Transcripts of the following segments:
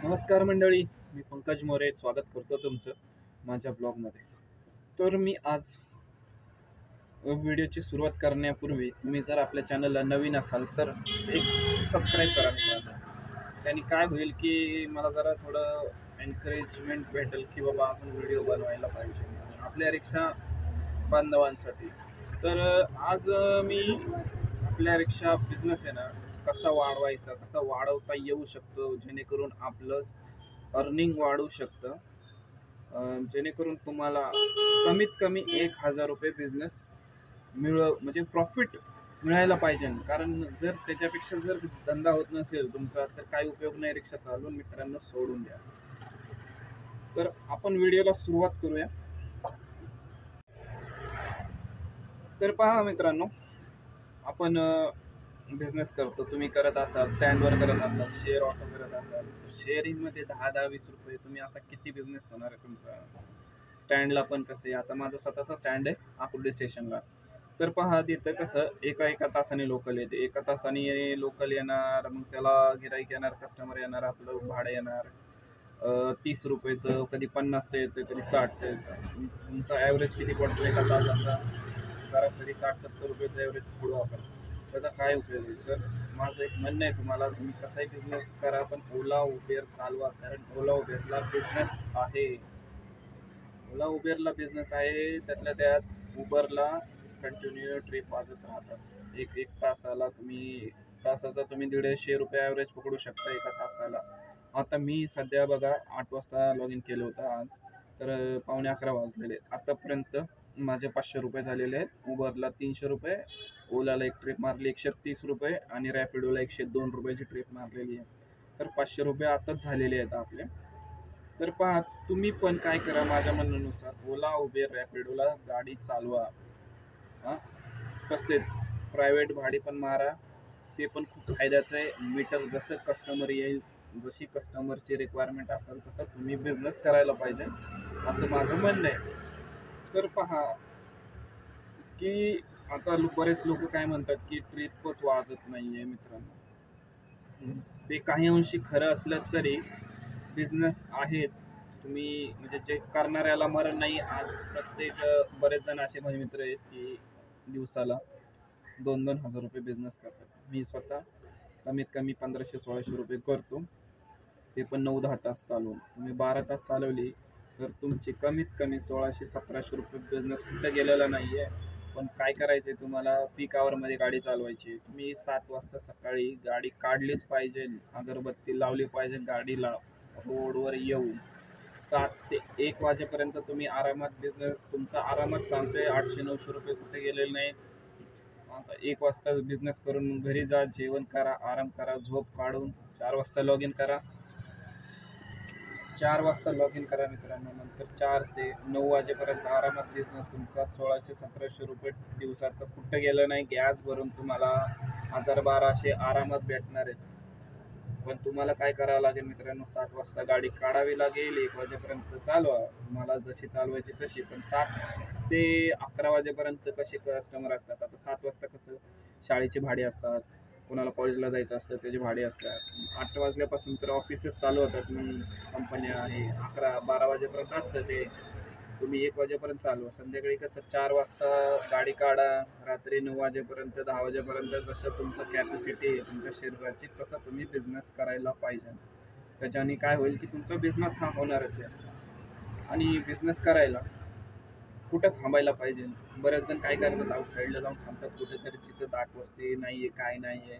नमस्कार मंडळी, मी पंकज मोरे स्वागत करतो तुमचं माझ्या ब्लॉगमध्ये. तर मी आज व्हिडिओची सुरुवात करण्यापूर्वी तुम्ही जर आपल्या चॅनलला नवीन असाल तर एक सबस्क्राईब करा मित्रांनो. त्याने काय होईल की मला जरा थोडं एनकरेजमेंट भेटेल की बाबा अजून व्हिडिओ बनवायला पाहिजे आपल्या रिक्षा बांधवांसाठी. तर आज मी आपल्या रिक्षा बिझनेस आहे ना कसा वाढवायचा, कसा वाढवता येऊ शकतो जेणेकरून आपलं अर्निंग वाढू शकतं, जेणेकरून तुम्हाला कमीत कमी 1,000 रुपये बिझनेस म्हणजे प्रॉफिट मिळायला पाहिजे. कारण जर त्याच्यापेक्षा जर धंदा होत नसेल तुमचा तर काही उपयोग नाही रिक्षा चालवून मित्रांनो, सोडून द्या. तर आपण व्हिडिओला सुरुवात करूया. तर पहा मित्रांनो, आपण बिझनेस करतो, तुम्ही करत असाल स्टँडवर करत असाल, शेअर ऑटो करत असाल, शेअरिंगमध्ये 10-10-20 रुपये तुम्ही असा किती बिझनेस होणार आहे तुमचा. स्टँडला पण कसे, आता माझं स्वतःचा स्टँड आहे आकुर्डी स्टेशनला. तर पहा तिथं कसं एका तासाने लोकल येते, एका तासाने लोकल येणार, मग त्याला गिराईक येणार, कस्टमर येणार, आपलं भाडं येणार 30 रुपयेचं, कधी 50चं येतं, कधी 60चं येतं. तुमचा ॲव्हरेज किती पडतो एका तासाचा, सरासरी 60-70 रुपयेचा ॲव्हरेज पडू आपण. त्याचा काय उपयोग आहे. तर माझं एक म्हणणं आहे तुम्हाला, तुम्ही कसाही बिझनेस करा पण ओला उबेर चालवा. कारण ओला उबेरला बिझनेस आहे, ओला उबेरला बिझनेस आहे. त्यातल्या त्यात उबरला कंटिन्यू ट्रिप वाजत राहतात. एक तासाला तासाचा तुम्ही 150 रुपये ॲव्हरेज पकडू शकता एका तासाला. आता मी सध्या बघा 8 वाजता लॉग इन केलं होतं आज, तर 11:15 वाजलेले आहेत. आतापर्यंत माझे 500 रुपये झालेले आहेत. उबरला 300 रुपये, ओलाला एक ट्रिप मारली 130 रुपये आणि रॅपिडोला 102 रुपयाची ट्रिप मारलेली आहे. तर 500 रुपये आताच झालेले आहेत आपले. तर पहा तुम्ही पण काय करा, माझ्या म्हणण्यानुसार ओला उबेर रॅपिडोला गाडी चालवा. तसेच प्रायव्हेट भाडी पण मारा, ते पण खूप फायद्याचं आहे. मीटर जसं कस्टमर येईल, जशी कस्टमरची रिक्वायरमेंट असेल तसं तुम्ही बिझनेस करायला पाहिजे, असं माझं म्हणणं आहे. तर पहा की आता बरेच लोक काय म्हणतात की ट्रिपच वाजत नाहीये मित्रांनो. ते काही अंशी खरं असलं तरी बिझनेस आहेत. तुम्ही म्हणजे जे करणाऱ्याला मरण नाही. आज बरेच जण असे माझे मित्र आहेत की दिवसाला 2-2 हजार रुपये बिझनेस करतात. मी स्वतः कमीत कमी 1500-1600 रुपये करतो, ते पण 9-10 तास चालवून. तुम्ही 12 तास चालवली तर तुमची कमीत कमी 1600-1700 रुपये बिझनेस कुठं गेलेला नाही आहे. पण काय करायचं आहे तुम्हाला, पीक आवरमध्ये गाडी चालवायची. तुम्ही 7 वाजता सकाळी गाडी काढलीच पाहिजे, अगरबत्ती लावली पाहिजे गाडीला, रोडवर येऊन 7 ते 1 वाजेपर्यंत तुम्ही आरामात बिझनेस तुमचा आरामात चालतोय. 800-900 रुपये कुठे गेलेले नाही. आता 1 वाजता बिझनेस करून घरी जा, जेवण करा, आराम करा, झोप काढून 4 वाजता लॉग इन करा. 4 वाजता लॉग इन करा मित्रांनो. नंतर 4 ते 9 वाजेपर्यंत आरामात बिझनेस तुमचा 1600-1700 रुपये दिवसाचं कुठं गेलं नाही. गॅस भरून तुम्हाला 1000-1200 आरामात भेटणार आहेत. पण तुम्हाला काय करावं लागेल मित्रांनो, 7 वाजता गाडी काढावी लागेल, 1 वाजेपर्यंत चालवा, तुम्हाला जशी चालवायची तशी. पण 7 ते 11 वाजेपर्यंत कसे कस्टमर असतात. आता 7 वाजता कसं शाळेची भाडी असतात, कोणाला कॉलेजला जायचं असतं त्याची भाडी असतात. 8 वाजल्यापासून तर ऑफिसेस चालू होतात, कंपन्या आहे. 11-12 वाजेपर्यंत असतं ते. तुम्ही 1 वाजेपर्यंत चालवा. संध्याकाळी कसं 4 वाजता गाडी काढा, रात्री 9 वाजेपर्यंत 10 वाजेपर्यंत जसं तुमचं कॅपॅसिटी आहे तुमच्या शरीराची तसं तुम्ही बिझनेस करायला पाहिजे. त्याच्याने काय होईल की तुमचा बिझनेस हा होणारच आहे. आणि बिझनेस करायला कुठं थांबायला पाहिजे. बरेच जण काय करतात, आउटसाईडला जाऊन थांबतात कुठेतरी, जिथं दाट वस्ती नाही आहे, काय नाही आहे.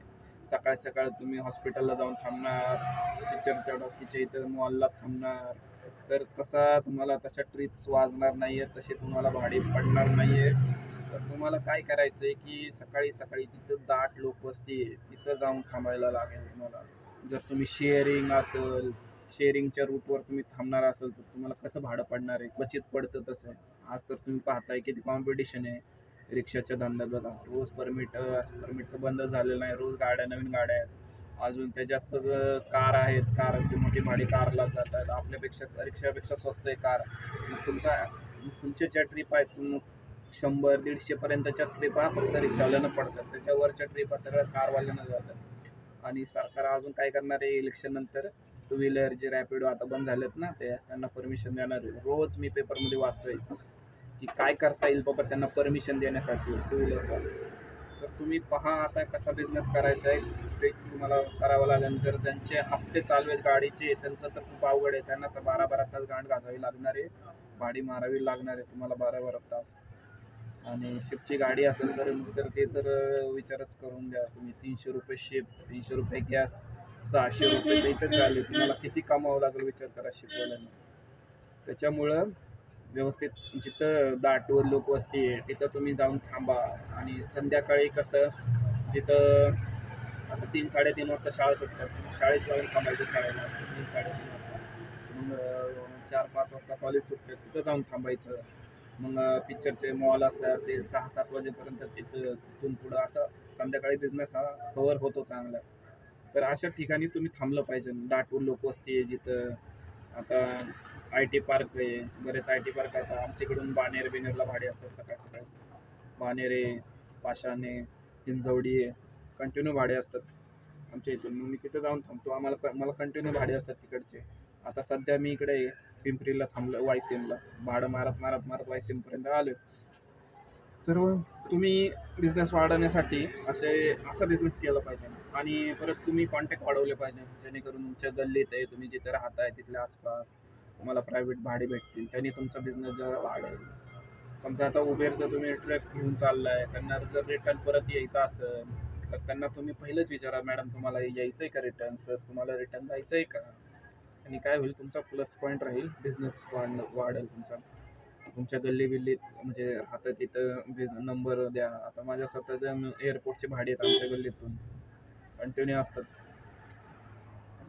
सकाळ सकाळ तुम्ही हॉस्पिटलला जाऊन थांबणार, पिक्चरच्या डॉकीच्या इथं मॉलला थांबणार. तर तशा ट्रिप्स वाजणार नाही आहेत, तसे तुम्हाला भाडे पडणार नाही आहे. तर तुम्हाला काय करायचं आहे की सकाळी सकाळी जिथं दाट लोकवस्ती आहे तिथं जाऊन थांबायला लागेल तुम्हाला. जर तुम्ही शेअरिंगच्या रूटवर तुम्ही थांबणार असाल तर तुम्हाला कसं भाडं पडणार आहे, क्वचित पडतं तसं. आज तर तुम्ही पाहताय किती कॉम्पिटिशन आहे रिक्षाच्या धंद्यात. बघा रोज परमिट तर बंद झालेलं नाही, रोज नवीन गाड्या आहेत. अजून त्याच्यात कार आहेत, कारची मोठी भाडी कारला जातात. आपल्यापेक्षा रिक्षापेक्षा स्वस्त आहे कार. तुमच्या ज्या ट्रिप आहेत 100-150 पर्यंतच्या ट्रिपा फक्त रिक्षावाल्यांना पडतात, त्याच्यावरच्या ट्रिपा सगळ्या कारवाल्यांना जातात. आणि सरकार अजून काय करणार आहे इलेक्शन नंतर, टू व्हीलर जे रॅपिडो आता बंद झालेत ना, ते त्यांना परमिशन देणार आहे. रोज मी पेपरमध्ये वाचतोय की काय करता येईल बाबा त्यांना परमिशन देण्यासाठी टू व्हीलरला. तर तुम्ही पहा आता कसा बिझनेस करायचा आहे, स्ट्रिक तुम्हाला करावं लागेल. जर ज्यांचे हप्ते चालू आहेत गाडीचे त्यांचं तर खूप अवघड आहे, त्यांना तर 12-12 तास गांड घालावी लागणार आहे, भाडी मारावी लागणार आहे तुम्हाला 12-12 तास. आणि शिपची गाडी असेल तर ते तर विचारच करून द्या तुम्ही. 300 रुपये शिप, 300 रुपये गॅस, 600 रुपये तर इथेच झाले. तुम्हाला किती कमावं लागेल विचार करा शिपवाल्यांना. त्याच्यामुळं व्यवस्थित जिथं दाटवर लोकवस्ती आहे तिथं तुम्ही जाऊन थांबा. आणि संध्याकाळी कसं जिथं आता 3-3:30 वाजता शाळा सुटतात, शाळेत जाऊन थांबायचं शाळेला 3-3:30 वाजता. मग 4-5 वाजता कॉलेज सुटते तिथं जाऊन थांबायचं. मग पिक्चरचे मॉल असतात ते 6-7 वाजेपर्यंत तिथून पुढं असं संध्याकाळी बिझनेस हा कव्हर होतो चांगला. तर अशा ठिकाणी तुम्ही थांबलं पाहिजे. दाटून लोकवस्ती आहे जिथं. आता आय टी पार्क आहे, बरेच आय टी पार्क आहेत आमच्याकडून. बिनेरला भाडे असतात सकाळ सकाळी. बाणेरे, पाषाणे, हिंजवडी कंटिन्यू भाडे असतात आमच्या इथून. मग मी तिथे जाऊन थांबतो. मला कंटिन्यू भाडे असतात तिकडचे. आता सध्या मी इकडे पिंपरीला थांबलो, वायसीएमला. भाडं मारत मारत मारत वायसीएमपर्यंत आलो. तर तुम्ही बिझनेस वाढवण्यासाठी असा बिझनेस केला पाहिजे. आणि परत तुम्ही कॉन्टॅक्ट वाढवले पाहिजे, जेणेकरून तुमच्या गल्लीत आहे, तुम्ही जिथे राहताय तिथल्या आसपास तुम्हाला प्रायव्हेट भाडे भेटतील. त्यांनी तुमचा बिझनेस जरा वाढेल. समजा आता उबेरचं तुम्ही ट्रक घेऊन चाललाय, त्यांना जर रिटर्न परत यायचं असेल तर त्यांना तुम्ही पहिलंच विचारा, मॅडम तुम्हाला यायचंय का रिटर्न, सर तुम्हाला रिटर्न जायचंय का. आणि काय होईल, तुमचा प्लस पॉईंट राहील, बिझनेस वाढेल तुमचा. तुमच्या गल्ली बिल्लीत म्हणजे आता तिथं नंबर द्या. आता माझ्या स्वतःच्या एअरपोर्टची भाडी आहेत आमच्या गल्लीतून कंटिन्यू असतात.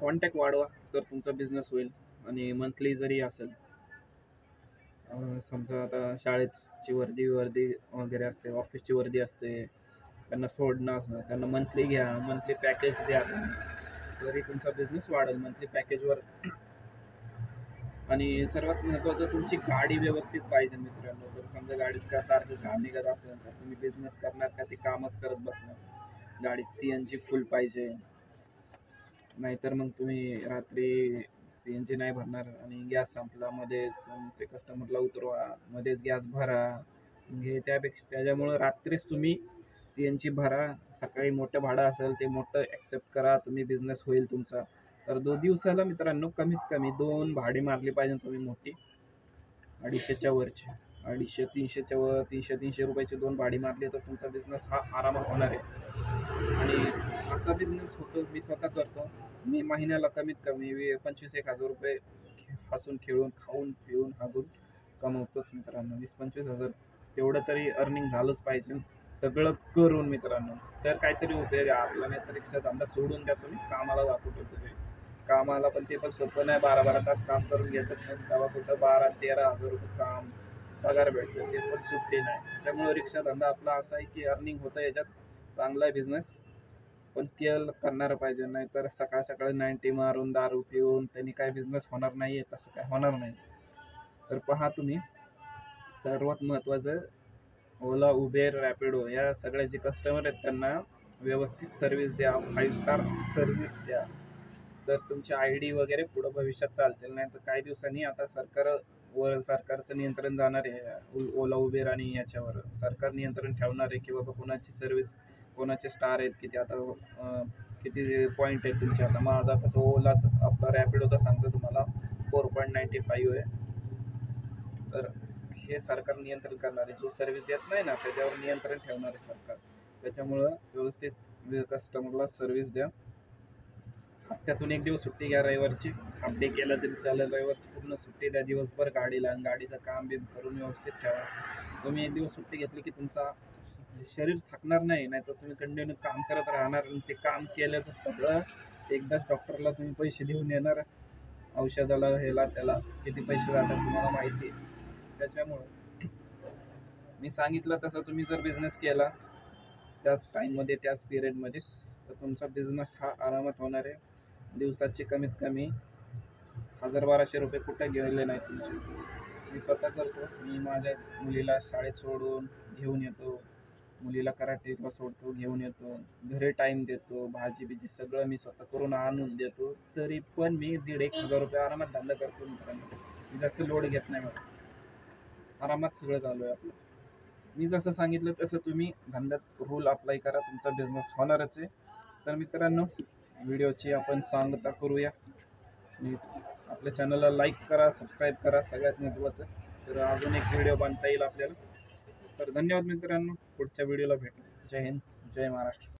कॉन्टॅक्ट वाढवा तर तुमचा बिझनेस होईल. आणि मंथली जरी असेल, समजा आता शाळेची वर्दी वगैरे असते, ऑफिसची वर्दी असते, त्यांना सोडणं असं, त्यांना मंथली घ्या, मंथली पॅकेज द्या, तरी तुमचा बिझनेस वाढेल मंथली पॅकेजवर. आणि सर्वात महत्त्वाचं तुमची गाडी व्यवस्थित पाहिजे मित्रांनो. जर समजा गाडीत का सारखं काम निघत असेल तर तुम्ही बिझनेस करणार का ते कामच करत बसणार. गाडीत CNG फुल पाहिजे, नाहीतर मग तुम्ही रात्री CNG नाही भरणार आणि गॅस संपला मध्येच, ते कस्टमरला उतरवा, मध्येच गॅस भरा. त्याच्यामुळं रात्रीच तुम्ही CNG भरा. सकाळी मोठं भाडं असेल ते मोठं ॲक्सेप्ट करा, तुम्ही बिझनेस होईल तुमचा. तर 2 दिवसाला मित्रांनो कमीत कमी 2 भाडी मारली पाहिजे तुम्ही मोठी, 250च्या वरची. 250-300च्या वर, 300 रुपयाची 2 भाडी मारली तर तुमचा बिझनेस हा आरामात होणार आहे. आणि असा बिझनेस होतो, मी स्वतः करतो. मी महिन्याला कमीत कमी 25-1 हजार रुपये हसून खेळून खाऊन पिऊन हागून कमवतोच मित्रांनो. 20-25 हजार तेवढं तरी अर्निंग झालंच पाहिजे सगळं करून मित्रांनो. तर काहीतरी उपयोग आहे आपला. नाही तर रिक्षा धंदा सोडून द्या तुम्ही, कामाला जातो तुम्ही कामाला. पण ते पण सोपं नाही, 12-12 तास काम करून घेतात. तेव्हा कुठं 12-13 हजार रुपये काम पगार भेटतो, ते पण सुट्टी नाही. त्याच्यामुळे रिक्षा धंदा आपला असा आहे की अर्निंग होतं याच्यात, चांगला आहे बिझनेस. पण करणार पाहिजे, नाही तर सकाळ सकाळी 90 मारून दारू पिऊन त्यांनी काय बिझनेस होणार नाही. तसं काय होणार नाही. तर पहा तुम्ही, सर्वात महत्त्वाचं ओला, उबेर, रॅपिडो या सगळ्या जे कस्टमर आहेत त्यांना व्यवस्थित सर्व्हिस द्या, 5 स्टार सर्व्हिस द्या. तर तुमचे ID वगैरे पुढं भविष्यात चालतील. नाही तर काही दिवसांनी आता सरकारचं नियंत्रण जाणार आहे ओला, उबेर आणि याच्यावर. सरकार नियंत्रण ठेवणार आहे की बाबा कोणाची सर्व्हिस, कोणाचे स्टार आहेत, किती आता किती पॉईंट आहेत तुमचे. आता माझा कसं ओलाच आपला रॅपिडोचा सांगतो तुम्हाला 4.95 आहे. तर हे सरकार नियंत्रण करणार आहे. जो सर्व्हिस देत नाही ना त्याच्यावर नियंत्रण ठेवणार आहे सरकार. त्याच्यामुळं व्यवस्थित कस्टमरला सर्व्हिस द्या. हप्त्यातून 1 दिवस सुट्टी घ्या रविवारची. हाफ डे केला तरी चालेल, रविवारची पूर्ण सुट्टी द्या दिवसभर गाडीला. आणि गाडीचं काम बिम करून व्यवस्थित ठेवा. तुम्ही 1 दिवस सुट्टी घेतली की तुमचा शरीर थकणार नाही, नाहीतर तुम्ही कंटिन्यू काम करत राहणार. आणि ते काम केल्याचं सगळं एकदाच डॉक्टरला तुम्ही पैसे देऊन येणार. औषधाला, ह्याला त्याला किती पैसे जातात तुम्हाला माहिती आहे. त्याच्यामुळं मी सांगितलं तसं तुम्ही जर बिझनेस केला त्याच टाईममध्ये, त्याच पिरियडमध्ये, तर तुमचा बिझनेस हा आरामात होणार आहे. दिवसाचे कमीत कमी 1000-1200 रुपये कुठे गेले नाही तुमचे. मी स्वतः करतो. मी माझ्या मुलीला शाळेत सोडून घेऊन येतो, मुलीला कराटेला सोडतो, घेऊन येतो, घरी टाइम देतो, भाजी बिजी सगळं मी स्वतः करून आणून देतो. तरी पण मी 1,500-1,000 रुपये आरामात धंदा करतो मित्रांनो. मी जास्त लोड घेत नाही मला, आरामात सगळं चालू आहे आपलं. मी जसं सांगितलं तसं तुम्ही धंद्यात रूल अप्लाय करा, तुमचा बिझनेस होणारच आहे. तर मित्रांनो, व्हिडिओची आपण सांगता करूया. आपल्या चॅनलला लाईक करा, सबस्क्राईब करा, सगळ्यात महत्त्वाचं. तर अजून एक व्हिडिओ बनता येईल आपल्याला. तर धन्यवाद मित्रांनो, पुढच्या व्हिडिओला भेटू. जय हिंद, जय महाराष्ट्र.